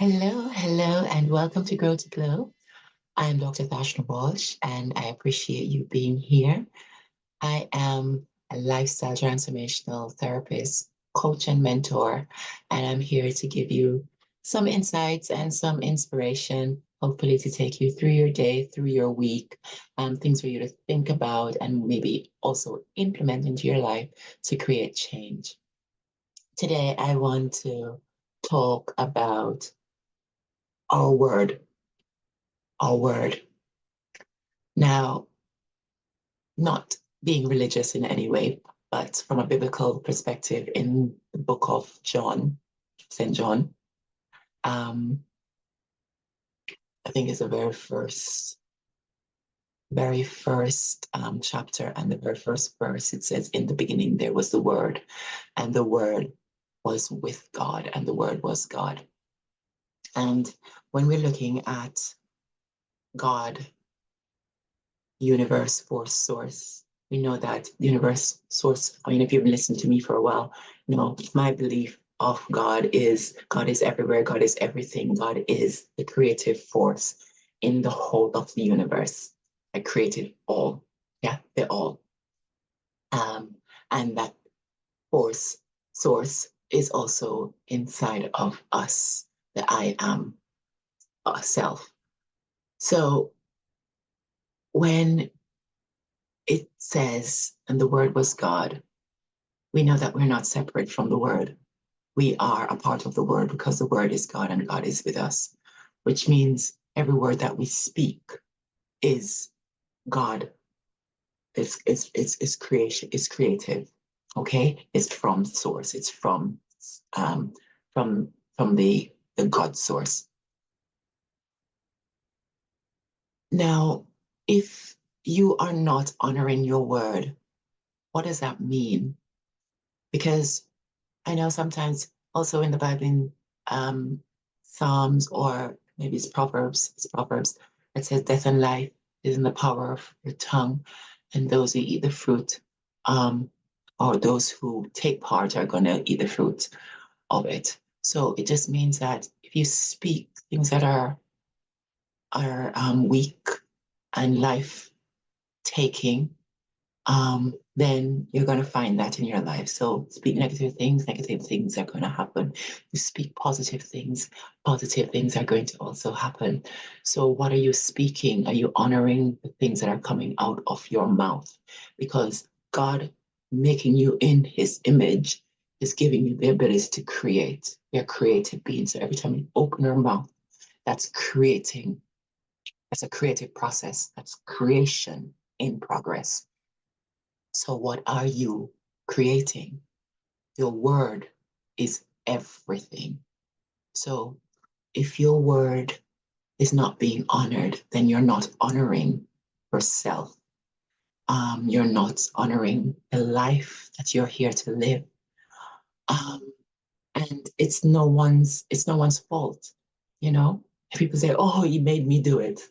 Hello, and welcome to Grow to Glow. I am Dr. Thashna Walsh, and I appreciate you being here. I am a lifestyle transformational therapist, coach, and mentor, and I'm here to give you some insights and some inspiration, hopefully to take you through your day, through your week, things for you to think about and maybe also implement into your life to create change. Today, I want to talk about our word, our word. Now, not being religious in any way, but from a biblical perspective, in the book of John, St. John, um, I think it's the very first chapter and the very first verse. It says, "In the beginning there was the Word, and the Word was with God, and the Word was God." And when we're looking at God, universe, force, source, we know that the universe source, I mean, if you've listened to me for a while, you know, my belief of God is everywhere, God is everything, God is the creative force in the whole of the universe. I created all. Yeah, they're all. Um, and that force source is also inside of us, the I am self. So when it says, and the word was God, we know that we're not separate from the word. We are a part of the word because the word is God and God is with us, which means every word that we speak is God. It's creation, it's creative. Okay? It's from source. It's um from the God source. Now, if you are not honoring your word, what does that mean? Because I know sometimes also in the Bible, in Psalms or maybe it's Proverbs, it says death and life is in the power of your tongue, and those who eat the fruit, um, or those who take part are going to eat the fruit of it. So it just means that if you speak things that are weak and life taking, then you're going to find that in your life. So speak negative things are going to happen. You speak positive things are going to also happen. So what are you speaking? Are you honoring the things that are coming out of your mouth? Because God making you in his image is giving you the ability to create. You're a creative being. So every time you open your mouth, that's creating. That's a creative process. That's creation in progress. So, what are you creating? Your word is everything. So, if your word is not being honored, then you're not honoring yourself. You're not honoring the life that you're here to live. Um, and it's no one's fault. You know, if people say, "Oh, he made me do it,"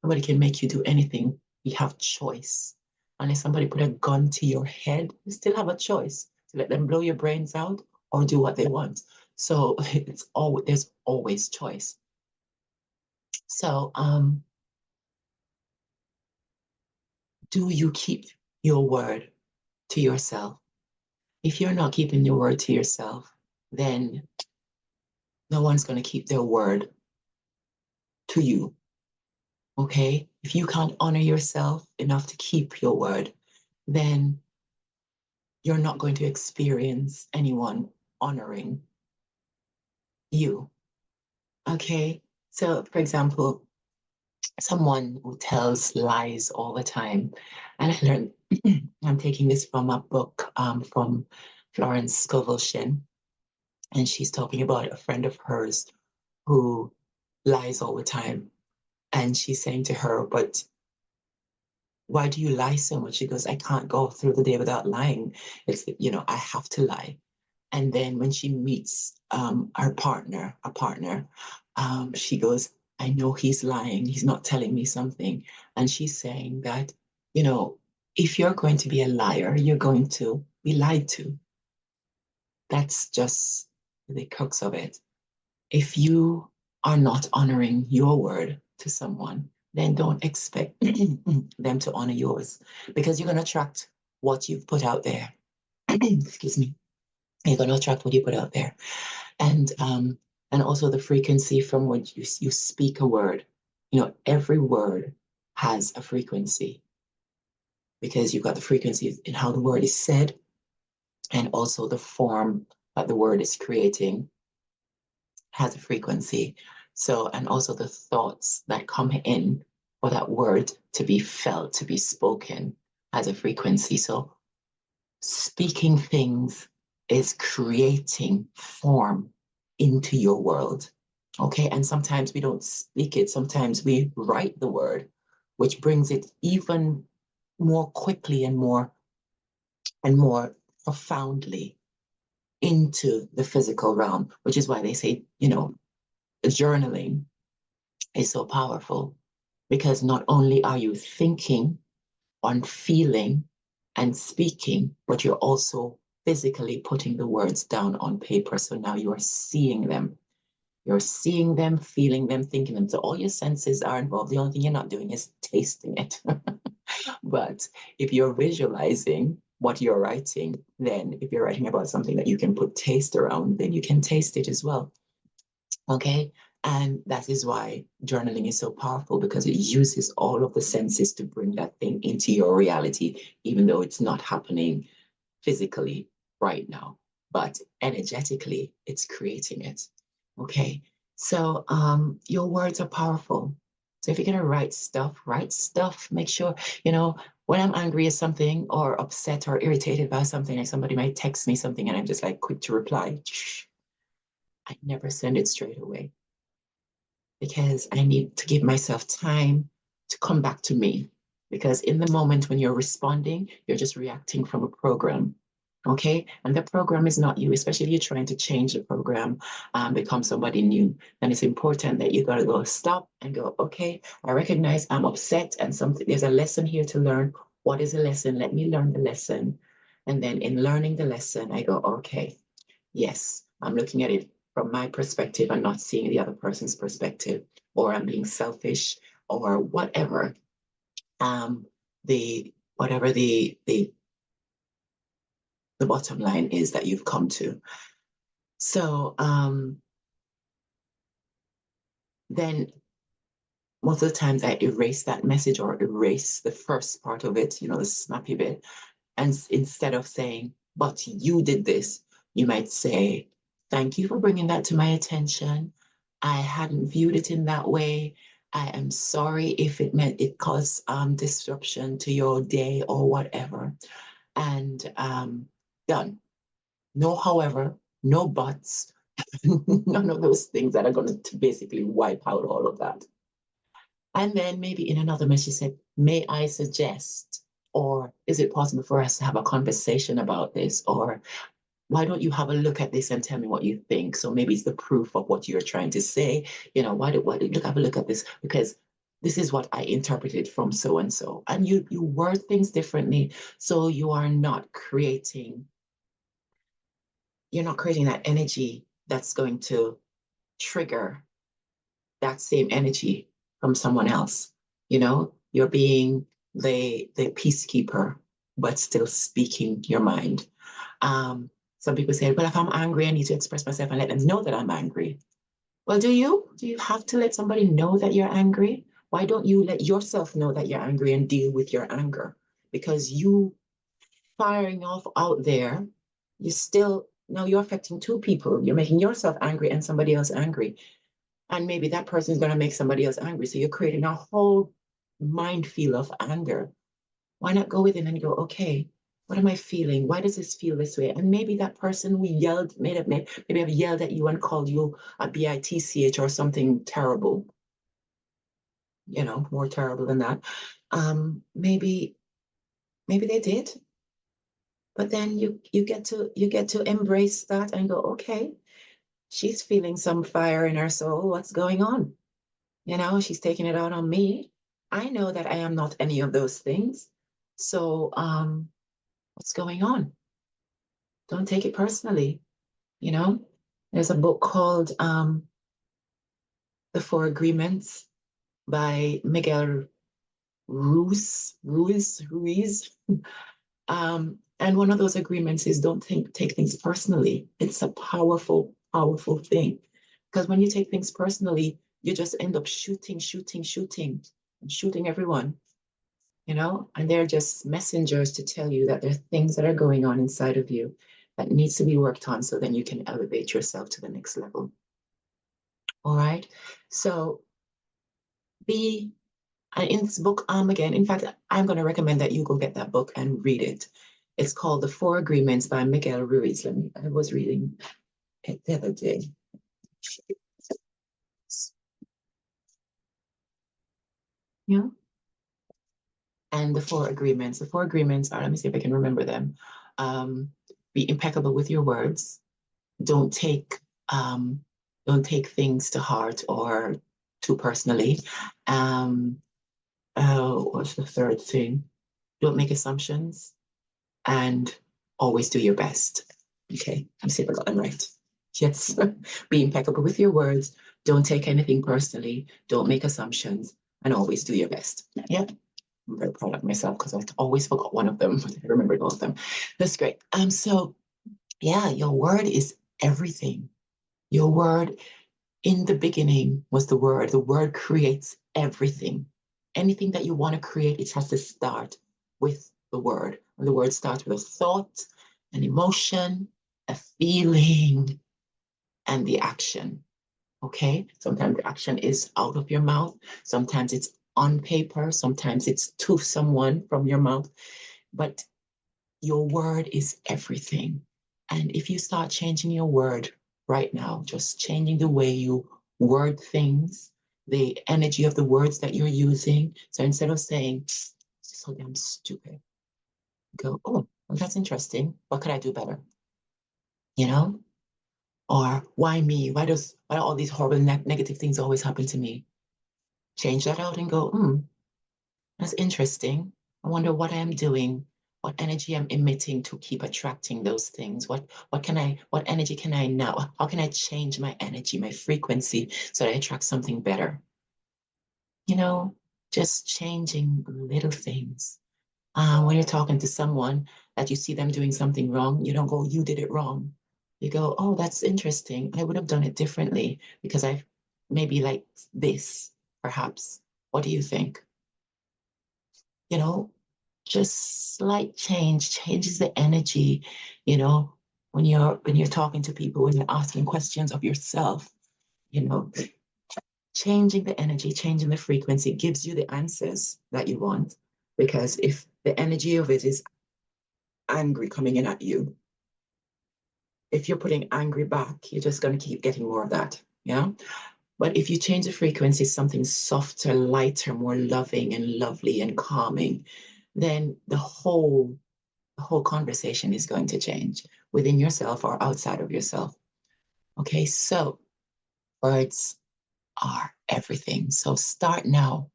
nobody can make you do anything. You have choice. Unless somebody put a gun to your head, you still have a choice to let them blow your brains out or do what they want. So there's always choice. So do you keep your word to yourself? If you're not keeping your word to yourself, then no one's going to keep their word to you. Okay? If you can't honor yourself enough to keep your word, then you're not going to experience anyone honoring you. Okay? So, for example, someone who tells lies all the time, and I learned, I'm taking this from a book from Florence Scovel Shinn, and she's talking about a friend of hers who lies all the time. And she's saying to her, "But why do you lie so much?" She goes, "I can't go through the day without lying. I have to lie." And then when she meets her partner, she goes, "I know he's lying. He's not telling me something." And she's saying that, you know, if you're going to be a liar, you're going to be lied to. That's just the crux of it. If you are not honoring your word to someone, then don't expect them to honor yours, because you're going to attract what you've put out there. Excuse me. You're going to attract what you put out there. And also the frequency from which you speak a word. You know, every word has a frequency, because you've got the frequency in how the word is said, and also the form that the word is creating has a frequency. So, and also the thoughts that come in for that word to be felt, to be spoken, has a frequency. So speaking things is creating form into your world. Okay. And sometimes we don't speak it, sometimes we write the word, which brings it even more quickly and more profoundly into the physical realm, which is why they say, you know, journaling is so powerful, because not only are you thinking on feeling and speaking, but you're also physically putting the words down on paper. So now you are seeing them. You're seeing them, feeling them, thinking them. So all your senses are involved. The only thing you're not doing is tasting it. But if you're visualizing what you're writing, then if you're writing about something that you can put taste around, then you can taste it as well. Okay. And that is why journaling is so powerful, because it uses all of the senses to bring that thing into your reality, even though it's not happening physically right now, but energetically, it's creating it. Okay. So your words are powerful. So if you're going to write stuff, make sure, you know, when I'm angry at something or upset or irritated by something, like somebody might text me something and I'm just like quick to reply, I never send it straight away, because I need to give myself time to come back to me. Because in the moment when you're responding, you're just reacting from a program. Okay. And the program is not you, especially if you're trying to change the program, become somebody new. Then it's important that you got to go stop and go, okay, I recognize I'm upset and something, there's a lesson here to learn. What is a lesson? Let me learn the lesson. And then in learning the lesson, I go, okay, yes, I'm looking at it from my perspective and not seeing the other person's perspective, or I'm being selfish, or whatever. The whatever the bottom line is that you've come to. So then most of the times I erase that message, or erase the first part of it, you know, the snappy bit. And instead of saying, but you did this, you might say, thank you for bringing that to my attention. I hadn't viewed it in that way. I am sorry if it meant it caused disruption to your day or whatever. And done. No, however, no buts, none of those things that are going to basically wipe out all of that. And then maybe in another message, say, may I suggest, or is it possible for us to have a conversation about this? Or why don't you have a look at this and tell me what you think? So maybe it's the proof of what you're trying to say. You know, why do look, have a look at this? Because this is what I interpreted from so and so. And you word things differently. So you're not creating that energy that's going to trigger that same energy from someone else. You know, you're being the peacekeeper, but still speaking your mind. Some people say, well, if I'm angry, I need to express myself and let them know that I'm angry. Well, do you? Do you have to let somebody know that you're angry? Why don't you let yourself know that you're angry and deal with your anger? Because you firing off out there, now you're affecting two people. You're making yourself angry and somebody else angry. And maybe that person is going to make somebody else angry. So you're creating a whole minefield of anger. Why not go within and go, okay, what am I feeling? Why does this feel this way? And maybe that person who maybe I've yelled at you and called you a bitch or something terrible, you know, more terrible than that. Maybe they did, but then you get to embrace that and go, okay, she's feeling some fire in her soul. What's going on? You know, she's taking it out on me. I know that I am not any of those things. So, what's going on? Don't take it personally. You know, there's a book called The Four Agreements by Miguel Ruiz. And one of those agreements is don't take things personally. It's a powerful, powerful thing. Because when you take things personally, you just end up shooting and shooting everyone, and they're just messengers to tell you that there are things that are going on inside of you that needs to be worked on so then you can elevate yourself to the next level. All right. So be in this book, again, in fact, I'm going to recommend that you go get that book and read it. It's called The Four Agreements by Miguel Ruiz. I was reading it the other day. Yeah. And the four agreements. The four agreements are, let me see if I can remember them. Be impeccable with your words. Don't take things to heart or too personally. What's the third thing? Don't make assumptions and always do your best. Okay, I'm see if I got them right. Yes, be impeccable with your words. Don't take anything personally. Don't make assumptions and always do your best. Yeah, I'm very proud of myself because I always forgot one of them, but I remembered all of them. That's great. So yeah, your word is everything. Your word in the beginning was the word. The word creates everything. Anything that you want to create, it has to start with the word. And the word starts with a thought, an emotion, a feeling, and the action. Okay? Sometimes the action is out of your mouth. Sometimes it's on paper. Sometimes it's to someone from your mouth. But your word is everything. And if you start changing your word right now, just changing the way you word things, the energy of the words that you're using. So instead of saying, "This is so damn stupid," go, "Oh, well, that's interesting. What could I do better?" You know? Or why me? Why do all these horrible negative things always happen to me? Change that out and go, that's interesting. I wonder what I am doing, what energy I'm emitting to keep attracting those things. What energy can I now? How can I change my energy, my frequency, so that I attract something better? Just changing little things. When you're talking to someone that you see them doing something wrong, you don't go, "You did it wrong." You go, "Oh, that's interesting. I would have done it differently because I maybe like this, perhaps. What do you think?" you know, just slight change changes the energy, you know, when you're talking to people, when you're asking questions of yourself, you know, changing the energy, changing the frequency gives you the answers that you want. Because if the energy of it is angry coming in at you, if you're putting angry back, you're just going to keep getting more of that. Yeah. But if you change the frequency, something softer, lighter, more loving and lovely and calming, then the whole conversation is going to change within yourself or outside of yourself. Okay, so words are everything. So start now.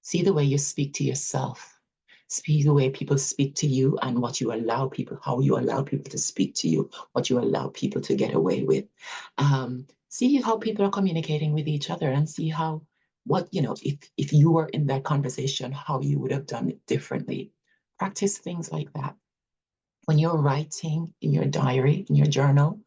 See the way you speak to yourself. See the way people speak to you and what you allow people, how you allow people to speak to you, what you allow people to get away with. See how people are communicating with each other and see if you were in that conversation, how you would have done it differently. Practice things like that. When you're writing in your diary, in your journal,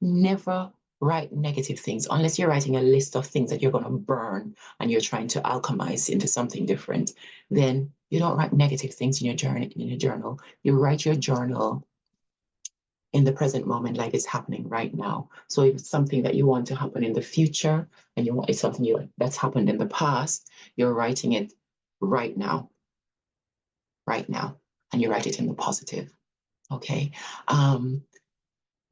never write negative things unless you're writing a list of things that you're going to burn and you're trying to alchemize into something different. Then you don't write negative things in your journal. You write your journal in the present moment like it's happening right now. So if it's something that you want to happen in the future and it's something that's happened in the past, you're writing it right now, and you write it in the positive. Okay.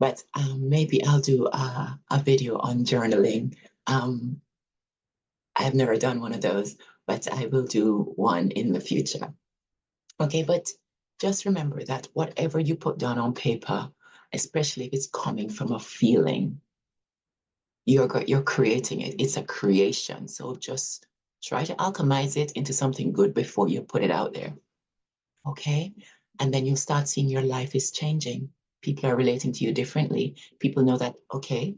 But maybe I'll do a video on journaling. I've never done one of those, but I will do one in the future. Okay, but just remember that whatever you put down on paper, especially if it's coming from a feeling, you're creating it. It's a creation. So just try to alchemize it into something good before you put it out there. Okay? And then you'll start seeing your life is changing. People are relating to you differently. People know that, okay,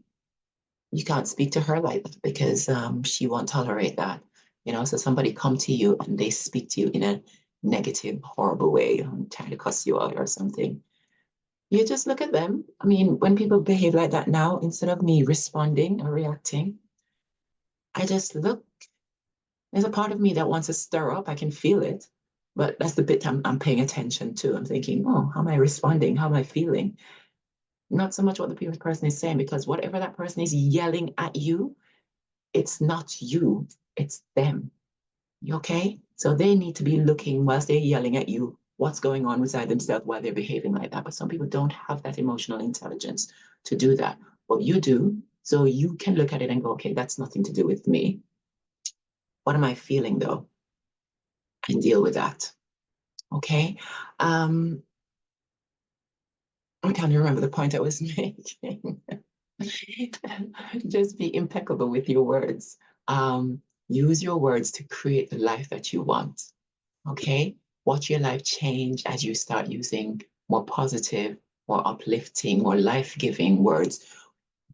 you can't speak to her like that because she won't tolerate that. So somebody come to you and they speak to you in a negative, horrible way, trying to cuss you out or something. You just look at them. I mean, when people behave like that now, instead of me responding or reacting, I just look. There's a part of me that wants to stir up. I can feel it. But that's the bit I'm paying attention to. I'm thinking, oh, how am I responding? How am I feeling? Not so much what the previous person is saying, because whatever that person is yelling at you, it's not you, it's them. You okay? So they need to be looking whilst they're yelling at you, what's going on inside themselves while they're behaving like that. But some people don't have that emotional intelligence to do that. Well, you do. So you can look at it and go, okay, that's nothing to do with me. What am I feeling though? And deal with that. Okay. I can't remember the point I was making. Just be impeccable with your words. Use your words to create the life that you want. Okay? Watch your life change as you start using more positive, more uplifting, more life giving words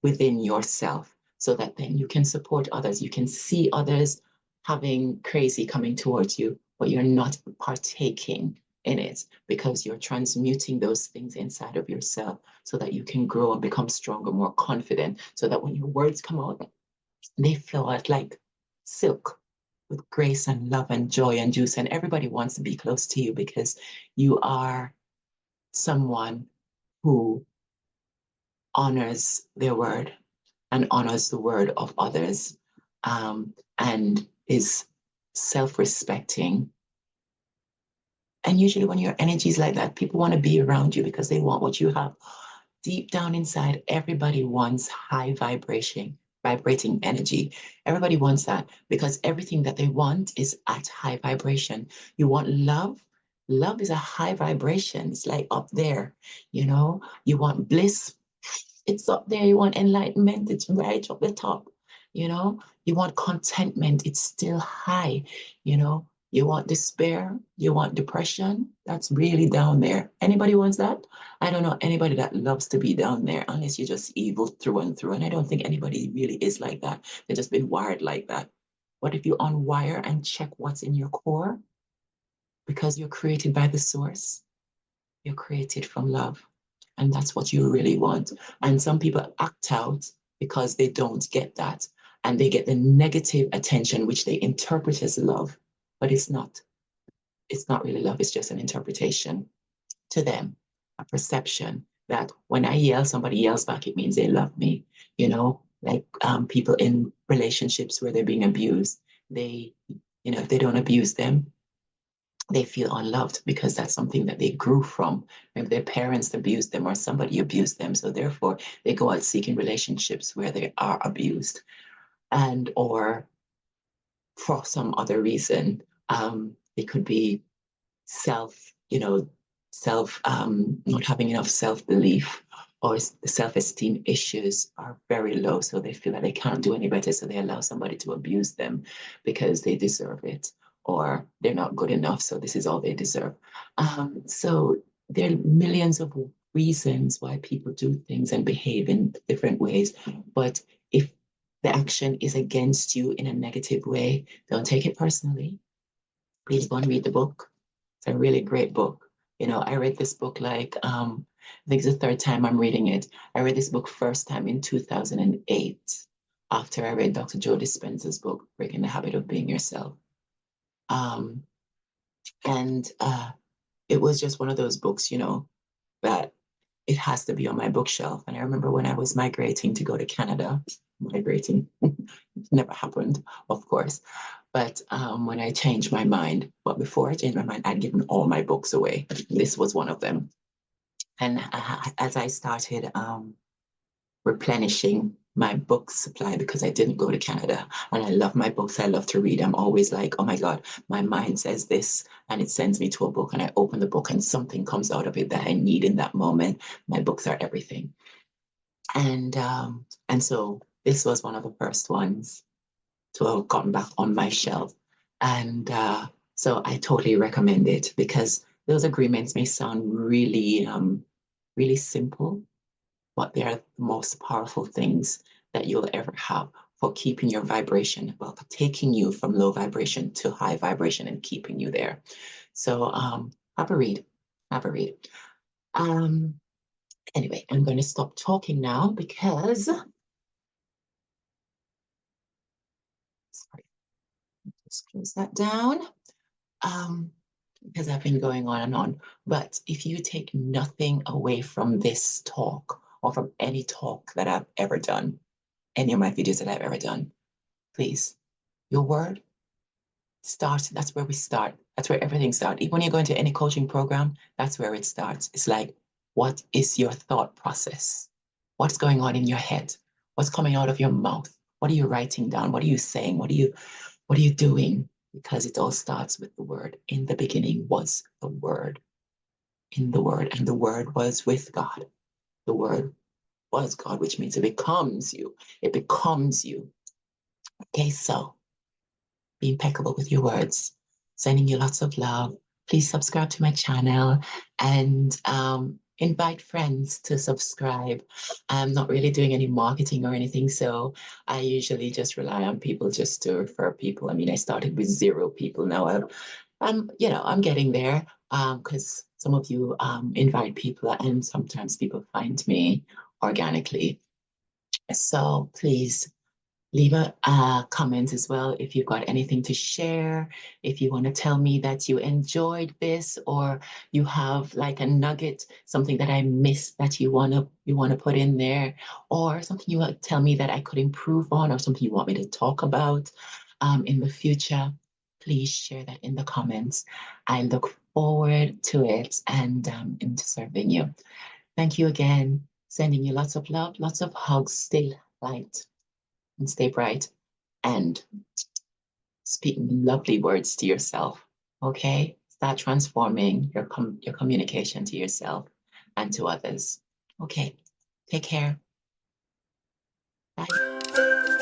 within yourself so that then you can support others. You can see others having crazy coming towards you, but you're not partaking in it because you're transmuting those things inside of yourself so that you can grow and become stronger, more confident, so that when your words come out, they flow out like silk with grace and love and joy and juice. And everybody wants to be close to you because you are someone who honors their word and honors the word of others, and is self-respecting. And usually when your energy is like that, people want to be around you because they want what you have. Deep down inside, everybody wants high vibrating energy. Everybody wants that because everything that they want is at high vibration. You want love. Love is a high vibration. It's like up there, You want bliss. It's up there. You want enlightenment. It's right up the top. You want contentment. It's still high. You want despair. You want depression. That's really down there. Anybody wants that? I don't know anybody that loves to be down there unless you're just evil through and through. And I don't think anybody really is like that. They've just been wired like that. What if you unwire and check what's in your core? Because you're created by the source. You're created from love. And that's what you really want. And some people act out because they don't get that. And they get the negative attention, which they interpret as love, but it's not. It's not really love. It's just an interpretation to them, a perception that when I yell, somebody yells back, it means they love me. Like people in relationships where they're being abused, if they don't abuse them, they feel unloved because that's something that they grew from. Maybe their parents abused them or somebody abused them. So therefore, they go out seeking relationships where they are abused, and or for some other reason, it could be self, not having enough self-belief, or the self-esteem issues are very low. So they feel that they can't do any better. So they allow somebody to abuse them because they deserve it, or they're not good enough. So this is all they deserve. So there are millions of reasons why people do things and behave in different ways. But if the action is against you in a negative way, don't take it personally. Please go and read the book. It's a really great book. I read this book I think it's the third time I'm reading it. I read this book first time in 2008 after I read Dr. Joe Dispenza's book, Breaking the Habit of Being Yourself. Um, and it was just one of those books, that it has to be on my bookshelf. And I remember when I was migrating to go to Canada, migrating never happened, of course. But when I changed my mind, but before I changed my mind, I'd given all my books away. This was one of them. And as I started replenishing my book supply, because I didn't go to Canada and I love my books, I love to read. I'm always like, oh my God, my mind says this and it sends me to a book, and I open the book and something comes out of it that I need in that moment. My books are everything. And so this was one of the first ones to have gotten back on my shelf. And so I totally recommend it because those agreements may sound really, really simple, but they are the most powerful things that you'll ever have for keeping your vibration, well, for taking you from low vibration to high vibration and keeping you there. So have a read. Have a read. Anyway, I'm going to stop talking now because, sorry, just close that down. Because I've been going on and on. But if you take nothing away from this talk or from any talk that I've ever done, any of my videos that I've ever done, please, your word starts. That's where we start. That's where everything starts. Even when you go into any coaching program, that's where it starts. It's like, what is your thought process? What's going on in your head? What's coming out of your mouth? What are you writing down? What are you saying? What are you doing? Because it all starts with the word. In the beginning was the word. In the word, and the word was with God. The word was God, which means it becomes you. It becomes you. Okay, so be impeccable with your words. Sending you lots of love. Please subscribe to my channel and invite friends to subscribe. I'm not really doing any marketing or anything, so I usually just rely on people just to refer people. I mean, I started with 0 people. Now I'm getting there because some of you invite people and sometimes people find me organically. So please leave a comment as well if you've got anything to share, if you want to tell me that you enjoyed this or you have like a nugget, something that I missed that you want to put in there, or something you want to tell me that I could improve on, or something you want me to talk about in the future. Please share that in the comments. I look forward to it and into serving you. Thank you again. Sending you lots of love, lots of hugs. Stay light and stay bright and speaking lovely words to yourself. Okay? Start transforming your communication to yourself and to others. Okay. Take care. Bye.